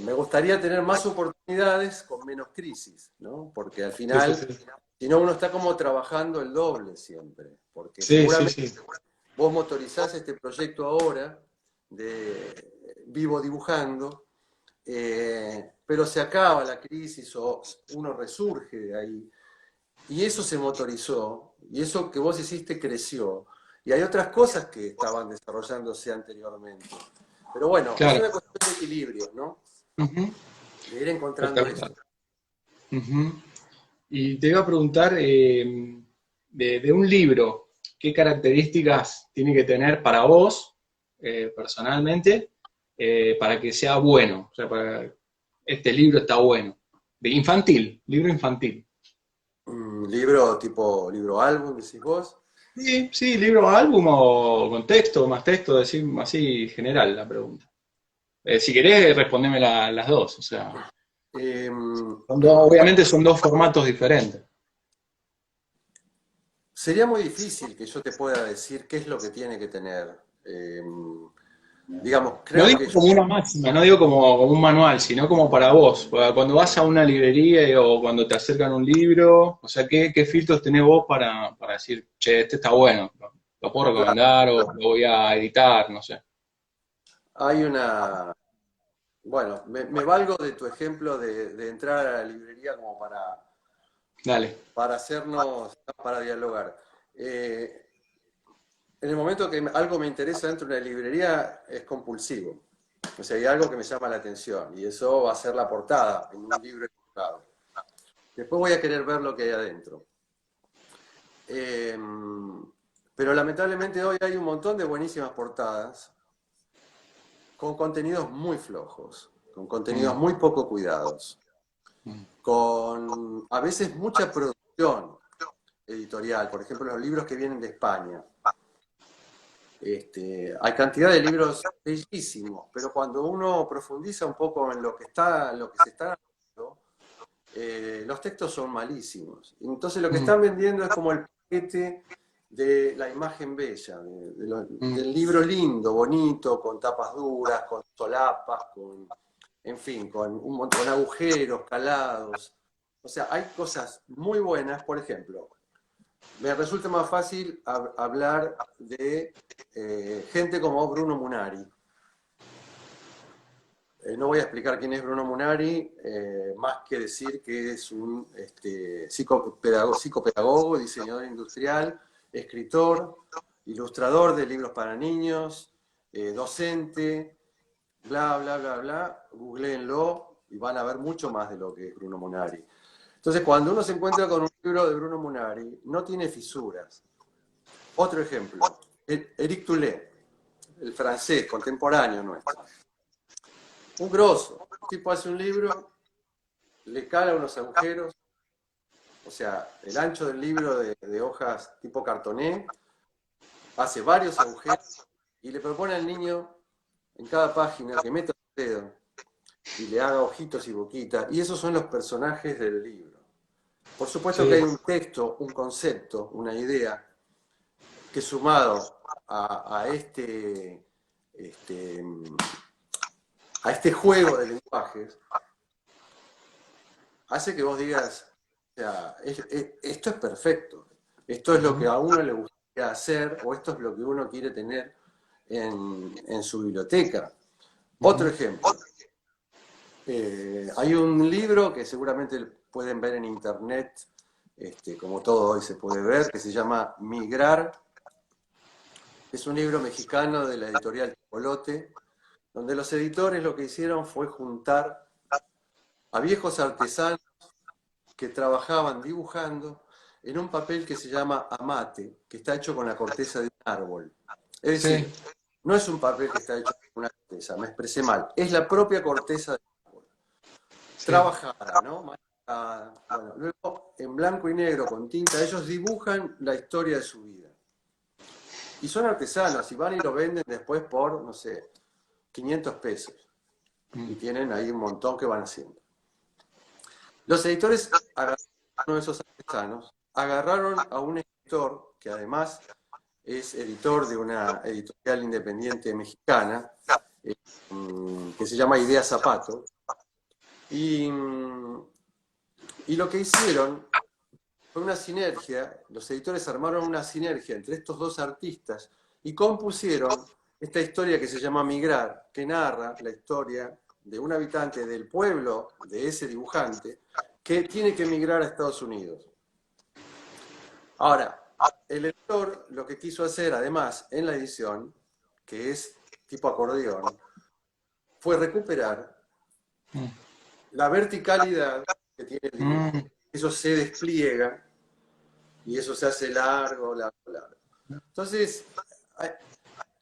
Me gustaría tener más oportunidades con menos crisis, ¿no? Porque al Sí, sí, final, sí. si no, uno está como trabajando el doble siempre, porque Sí, sí, seguramente sí. vos motorizás este proyecto ahora de Vivo Dibujando, pero se acaba la crisis o uno resurge de ahí. Y eso se motorizó, y eso que vos hiciste creció. Y hay otras cosas que estaban desarrollándose anteriormente. Pero bueno, es Claro. una cuestión de equilibrio, ¿no? Ujú. De ir encontrando Espectacular. eso. Ujú. Y te iba a preguntar, de un libro, ¿qué características tiene que tener para vos, personalmente, para que sea bueno? O sea, para este libro está bueno. De infantil, libro infantil. Libro tipo libro álbum, decís vos. Sí, sí, libro álbum o con texto, más texto, decir así general la pregunta. Si querés, respondeme las dos. O sea, Bueno, obviamente son dos formatos diferentes. sería muy difícil que yo te pueda decir qué es lo que tiene que tener. Digamos, No creo digo que yo, como una máxima, no digo como un manual, sino como para vos. Cuando vas a una librería o cuando te acercan un libro, o sea, ¿qué filtros tenés vos para decir, che, este está bueno, lo puedo claro, recomendar o lo voy a editar, no sé? hay una. Bueno, me valgo de tu ejemplo de entrar a la librería como Dale. para hacernos, para dialogar. En el momento que algo me interesa dentro de una librería es compulsivo. O sea, hay algo que me llama la atención y eso va a ser la portada en un libro equivocado. Después voy a querer ver lo que hay adentro. Eh, pero lamentablemente hoy hay un montón de buenísimas portadas con contenidos muy flojos, con contenidos Mm, muy poco cuidados, mm, con a veces mucha producción editorial, por ejemplo los libros que vienen de España. Hay cantidad de libros bellísimos, pero cuando uno profundiza un poco en lo que se está haciendo, los textos son malísimos. Entonces lo que mm, están vendiendo es como el paquete de la imagen bella, mm. del libro lindo, bonito, con tapas duras, con solapas, en fin, con un montón, con agujeros, calados. O sea, hay cosas muy buenas, por ejemplo, me resulta más fácil hablar de gente como Bruno Munari. No voy a explicar quién es Bruno Munari, más que decir que es un psicopedagogo, diseñador industrial, escritor, ilustrador de libros para niños, docente, bla, bla, bla, bla. Googleenlo y van a ver mucho más de lo que es Bruno Munari. Entonces, cuando uno se encuentra con un libro de Bruno Munari, no tiene fisuras. Otro ejemplo, Éric Toulet, el francés contemporáneo nuestro. Un grosso. El tipo hace un libro, le cala unos agujeros, o sea, el ancho del libro de hojas tipo cartoné, hace varios agujeros y le propone al niño en cada página que meta el dedo y le haga ojitos y boquitas, y esos son los personajes del libro. Por supuesto que Sí. hay un texto, un concepto, una idea, que sumado este, a este juego de lenguajes, hace que vos digas, o sea, esto es perfecto, esto es lo que Ujú. a uno le gustaría hacer, o esto es lo que uno quiere tener en su biblioteca. Otro Ujú. ejemplo, hay un libro que seguramente pueden ver en internet, como todo hoy se puede ver, que se llama Migrar. Es un libro mexicano de la editorial Chipolote, donde los editores lo que hicieron fue juntar a viejos artesanos que trabajaban dibujando en un papel que se llama amate, que está hecho con la corteza de un árbol. Es Sí, decir, no es un papel que está hecho con una corteza, me expresé mal, es la propia corteza del árbol. sí. Trabajada, ¿no? Marcada. Bueno, luego en blanco y negro con tinta, ellos dibujan la historia de su vida. Y son artesanos y van y lo venden después por, no sé, 500 pesos. Mm. Y tienen ahí un montón que van haciendo. Los editores agarraron a uno de esos artesanos, agarraron a un escritor que además es editor de una editorial independiente mexicana, eh, que se llama Idea Zapato, y, y lo que hicieron fue una sinergia, los editores armaron una sinergia entre estos dos artistas y compusieron esta historia que se llama Migrar, que narra la historia de un habitante del pueblo de ese dibujante que tiene que emigrar a Estados Unidos. Ahora, el editor lo que quiso hacer, además, en la edición, que es tipo acordeón, fue recuperar Mm. la verticalidad que tiene el dibujo. Mm. Eso se despliega y eso se hace largo, largo, largo. Entonces,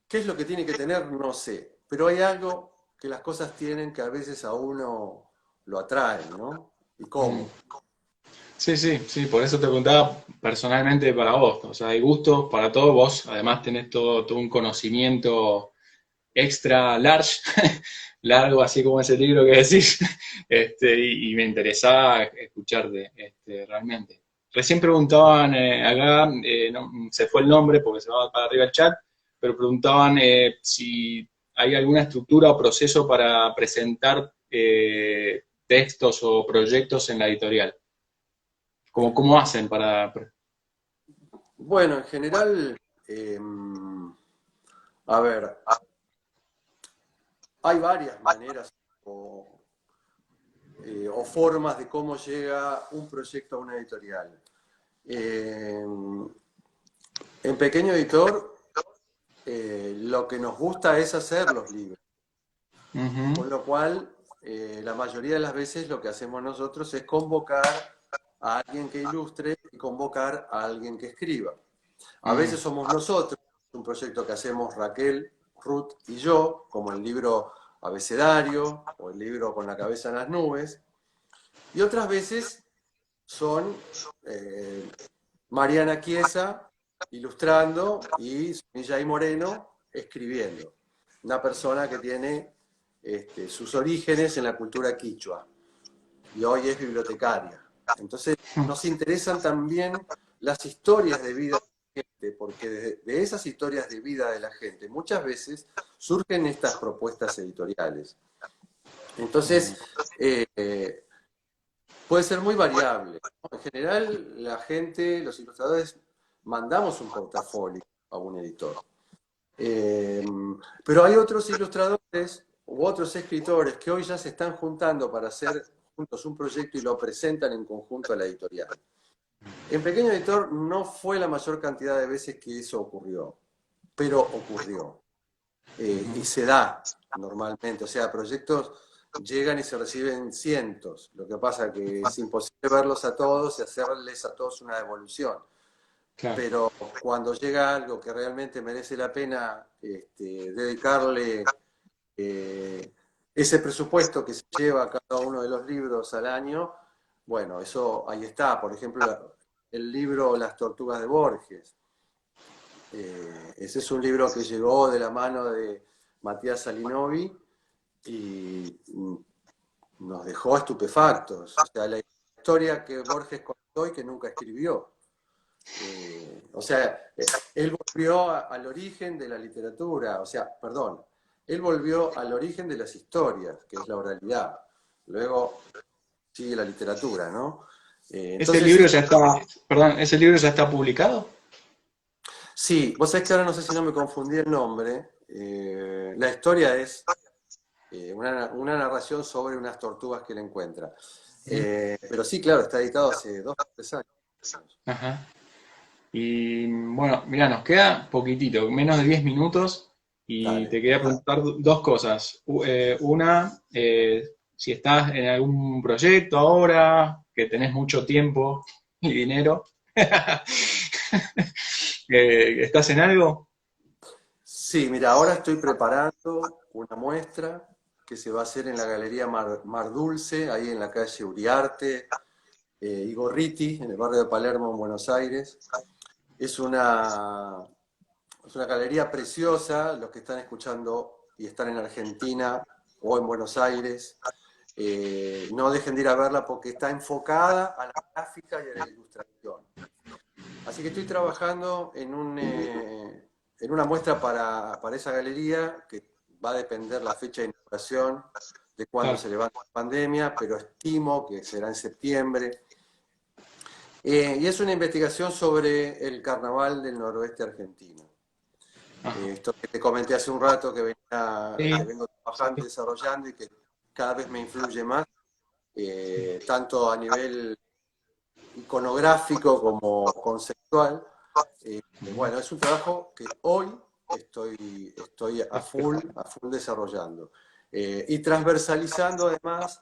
¿qué es lo que tiene que tener? No sé. Pero hay algo que las cosas tienen que a veces a uno lo atraen, ¿no? ¿Y Mm. cómo? Sí, sí, sí, por eso te preguntaba personalmente para vos. O sea, hay gustos para todo. Vos además tenés todo un conocimiento extra large, largo, así como ese libro que decís, y me interesaba escucharte, realmente. Recién preguntaban acá, se fue el nombre porque se va para arriba el chat, pero preguntaban si hay alguna estructura o proceso para presentar textos o proyectos en la editorial. ¿Cómo hacen para...? Bueno, en general, a ver, hay varias maneras o formas de cómo llega un proyecto a una editorial. Eh, en Pequeño Editor, lo que nos gusta es hacer los libros, Ujú. con lo cual la mayoría de las veces lo que hacemos nosotros es convocar a alguien que ilustre y convocar a alguien que escriba. A Mm. veces somos nosotros, un proyecto que hacemos Raquel, Ruth y yo, como el libro Abecedario o el libro Con la cabeza en las nubes, y otras veces son Mariana Chiesa ilustrando y Sunillay Moreno escribiendo. Una persona que tiene sus orígenes en la cultura quichua y hoy es bibliotecaria. Entonces nos interesan también las historias de vida de la gente, porque de esas historias de vida de la gente muchas veces surgen estas propuestas editoriales. Entonces, puede ser muy variable, ¿no? En general, la gente, los ilustradores, mandamos un portafolio a un editor. Eh, pero hay otros ilustradores u otros escritores que hoy ya se están juntando para hacer juntos un proyecto y lo presentan en conjunto a la editorial. En Pequeño Editor no fue la mayor cantidad de veces que eso ocurrió, pero ocurrió. Y se da normalmente, o sea, proyectos llegan y se reciben cientos. Lo que pasa que es imposible verlos a todos y hacerles a todos una devolución. Claro. Pero cuando llega algo que realmente merece la pena dedicarle ese presupuesto que se lleva a cada uno de los libros al año, bueno, eso ahí está. Por ejemplo, el libro Las tortugas de Borges. Ese es un libro que llegó de la mano de Matías Salinovi y nos dejó estupefactos. O sea, la historia que Borges contó y que nunca escribió. O sea, él volvió al origen de la literatura, o sea, perdón, él volvió al origen de las historias, que es la oralidad. Luego sigue la literatura, ¿no? ¿Ese Entonces, libro ya está, perdón, ese libro ya está publicado? sí, vos sabés que ahora no sé si no me confundí el nombre. La historia es una narración sobre unas tortugas que él encuentra. Pero sí, claro, está editado hace 2 o 3 años. Ajá. Y bueno, mira, nos queda poquitito, menos de 10 minutos, y Dale. te quería preguntar dos cosas. Una, si estás en algún proyecto ahora, que tenés mucho tiempo y dinero. ¿Estás en algo? Sí, mira, ahora estoy preparando una muestra que se va a hacer en la Galería Mar Dulce, ahí en la calle Uriarte y Gorriti, en el barrio de Palermo, en Buenos Aires. Es una, es una galería preciosa, los que están escuchando y están en Argentina o en Buenos Aires, no dejen de ir a verla porque está enfocada a la gráfica y a la ilustración. Así que estoy trabajando en una muestra para esa galería, que va a depender la fecha de inauguración, de cuándo Claro. se levanta la pandemia, pero estimo que será en septiembre. Y es una investigación sobre el carnaval del noroeste argentino. Ajá. Esto que te comenté hace un rato, Sí, que vengo sí, trabajando y desarrollando y que cada vez me influye más, tanto a nivel iconográfico como conceptual. Bueno, es un trabajo que hoy estoy a full desarrollando. Y transversalizando además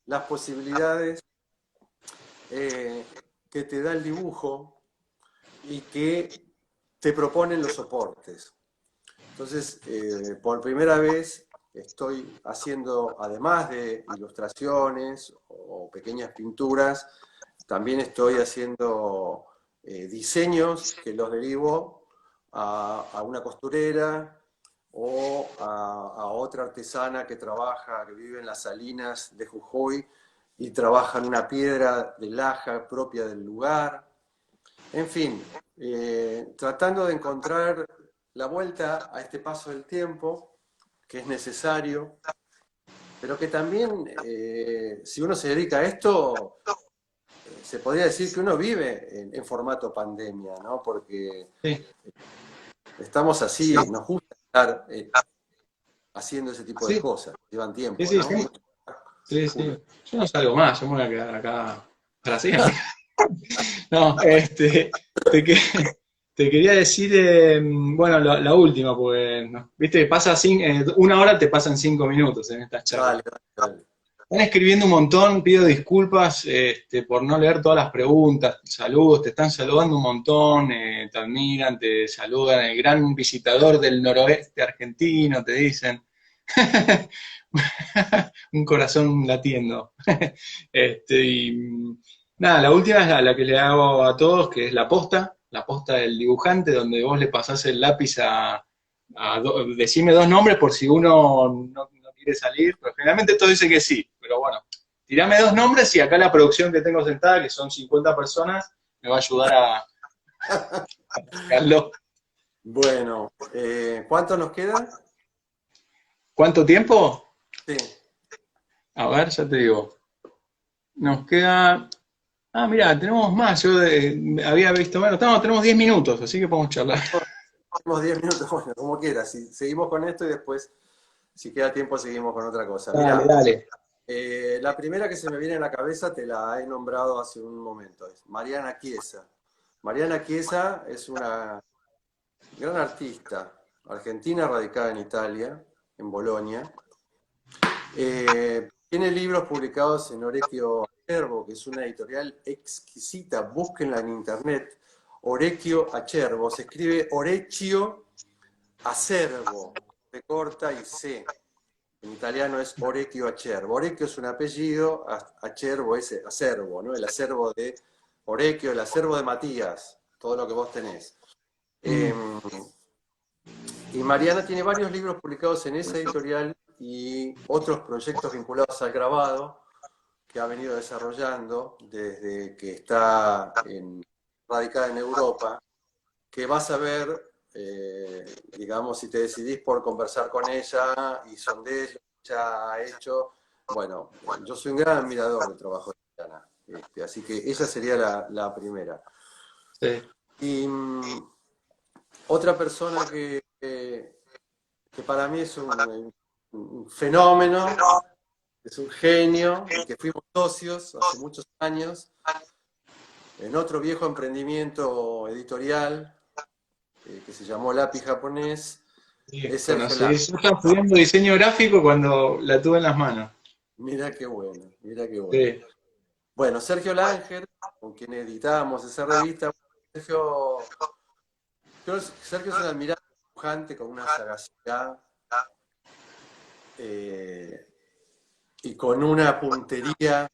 las posibilidades eh, que te da el dibujo y que te proponen los soportes. Entonces, por primera vez estoy haciendo, además de ilustraciones o pequeñas pinturas, también estoy haciendo diseños que los derivo a una costurera o a otra artesana que trabaja, que vive en las salinas de Jujuy y trabaja en una piedra de laja propia del lugar. En fin, tratando de encontrar la vuelta a este paso del tiempo, que es necesario, pero que también, si uno se dedica a esto, se podría decir que uno vive en formato pandemia, ¿no? Porque sí, estamos así, nos gusta estar haciendo ese tipo de sí, cosas, llevan sí, tiempo, sí, ¿no? sí, Mucho, sí, Julio. sí. Yo no salgo más, yo me voy a quedar acá para siempre. No, te, que- te quería decir, bueno, la última, pues, no, viste, una hora te pasan 5 minutos en estas charlas. Dale, dale, dale. Están escribiendo un montón, pido disculpas por no leer todas las preguntas, saludos, te están saludando un montón, te admiran, te saludan, el gran visitador del noroeste argentino, te dicen. Un corazón latiendo. Y nada, la última es la que le hago a todos, que es la posta del dibujante, donde vos le pasás el lápiz decime dos nombres por si uno no quiere salir, pero generalmente todos dicen que sí, pero bueno, tirame dos nombres y acá la producción que tengo sentada, que son 50 personas, me va a ayudar a sacarlo. Bueno, ¿cuánto nos queda? ¿Cuánto tiempo? Sí. A ver, ya te digo. Nos queda. Ah, mira, tenemos más. Yo había visto, bueno, tenemos 10 minutos, así que podemos charlar. Tenemos 10 minutos, bueno, como quieras. Si seguimos con esto y después, si queda tiempo, seguimos con otra cosa. Dale, Mirá, dale. la primera que se me viene a la cabeza te la he nombrado hace un momento, es Mariana Chiesa. Mariana Chiesa es una gran artista argentina radicada en Italia, en Bolonia. Tiene libros publicados en Orecchio Acervo, que es una editorial exquisita, búsquenla en internet. Orecchio Acervo, se escribe Orecchio Acervo, se corta y C. En italiano es Orecchio Acervo. Orecchio es un apellido, Acervo es acervo, ¿no? El acervo de Orecchio, el acervo de Matías, todo lo que vos tenés. Eh, y Mariana tiene varios libros publicados en esa editorial y otros proyectos vinculados al grabado que ha venido desarrollando desde que está radicada en Europa, que vas a ver, digamos, si te decidís por conversar con ella y sondees lo que ella ha hecho. Bueno, yo soy un gran admirador del trabajo de Mariana, así que esa sería la primera. Sí. Y otra persona que para mí es un fenómeno, es un genio, y que fuimos socios hace muchos años, en otro viejo emprendimiento editorial que se llamó Lápiz Japonés, Sí, es Sergio conocí. Yo Lange. estaba estudiando diseño gráfico cuando la tuve en las manos. Mira qué bueno, mira qué bueno. Sí. Bueno, Sergio Langer, con quien editábamos esa revista, Sergio es un admirable dibujante con una sagacidad eh, y con una puntería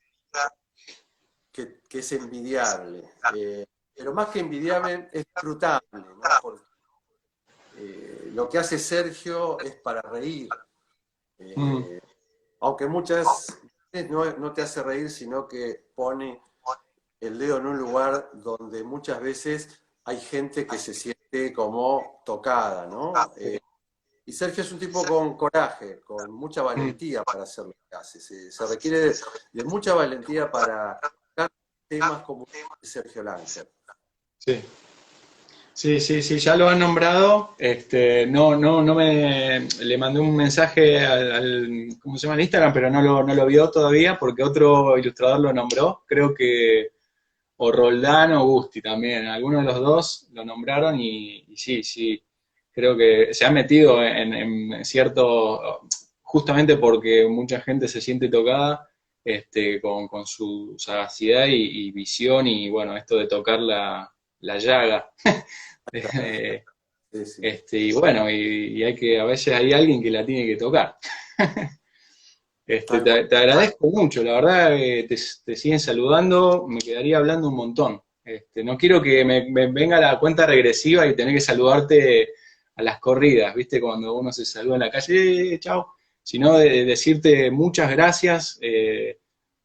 que es envidiable. Pero más que envidiable, es disfrutable, ¿no? Porque lo que hace Sergio es para reír. Aunque muchas veces no te hace reír, sino que pone el dedo en un lugar donde muchas veces hay gente que se siente como tocada, ¿no? Y Sergio es un tipo con coraje, con mucha valentía para hacer lo que hace. Se requiere de mucha valentía para tocar temas como Sergio Langer. Sí. Sí, sí, sí, ya lo han nombrado. No le mandé un mensaje ¿cómo se llama? Al Instagram, pero no lo vio todavía porque otro ilustrador lo nombró. Creo que o Roldán o Gusti también. Algunos de los dos lo nombraron y sí, sí. Creo que se ha metido en cierto, justamente porque mucha gente se siente tocada, con su sagacidad y visión y bueno, esto de tocar la llaga. Sí, sí. Y bueno, y hay que, a veces hay alguien que la tiene que tocar. Tal cual. Te agradezco mucho, la verdad que te siguen saludando, me quedaría hablando un montón. No quiero que me venga la cuenta regresiva y tener que saludarte a las corridas, ¿viste? Cuando uno se saluda en la calle, chao. Sino de decirte muchas gracias.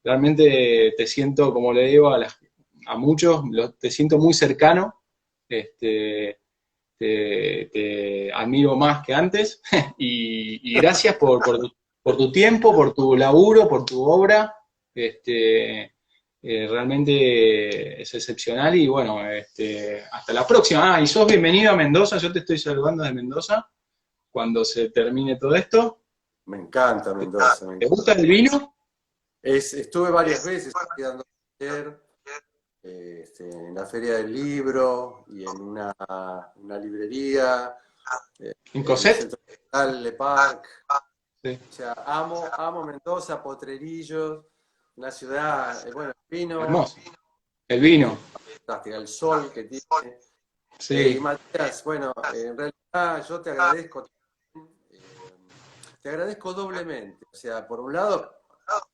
Realmente te siento, como le digo a muchos, te siento muy cercano. Te admiro más que antes y gracias por tu tiempo, por tu laburo, por tu obra. Realmente es excepcional y bueno, hasta la próxima. Y sos bienvenido a Mendoza, yo te estoy saludando de Mendoza cuando se termine todo esto. Me encanta Mendoza. ¿Te gusta el vino? Estuve varias veces dando taller, en la Feria del Libro y en una librería, ¿En en el Cosette? Centro Cultural Le Parc. Sí. O sea, amo Mendoza, Potrerillos, una ciudad, bueno, el vino, Hermoso. El vino. fantástica, el sol que tiene. Y Sí. Matías, bueno, en realidad yo te agradezco doblemente. O sea, por un lado,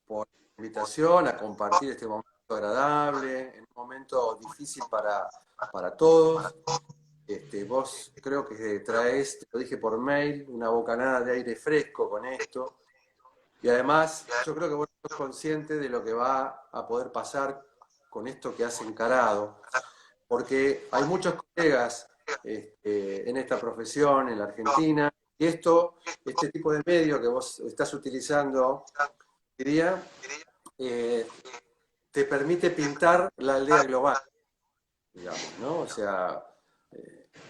por la invitación a compartir este momento agradable, en un momento difícil para todos. Vos creo que traes, te lo dije por mail, una bocanada de aire fresco con esto. Y además, yo creo que vos sos consciente de lo que va a poder pasar con esto que has encarado, porque hay muchos colegas en esta profesión, en la Argentina, y este tipo de medio que vos estás utilizando, diría, eh, te permite pintar la aldea global, digamos, ¿no? O sea,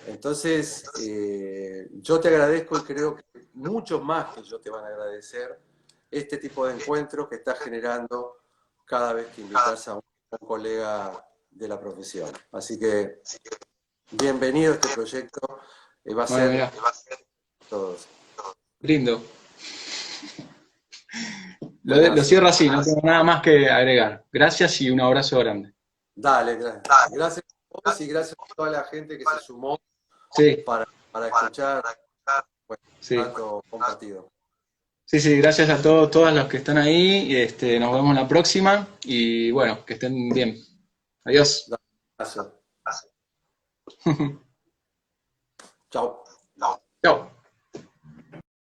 entonces, yo te agradezco y creo que muchos más que yo te van a agradecer este tipo de encuentros que estás generando cada vez que invitas a un colega de la profesión. Así que, bienvenido a este proyecto, va a Bueno, ser mira, todos. lindo. Lo Buenazo. cierro así, no tengo nada más que agregar. Gracias y un abrazo grande. Dale, gracias a vos y gracias a toda la gente que se sumó Sí, para escuchar, bueno, sí. rato compartido. Sí, sí, gracias a todos, todas los que están ahí. Nos vemos la próxima y bueno, que estén bien. Adiós. Dale, abrazo. Chao. Chao.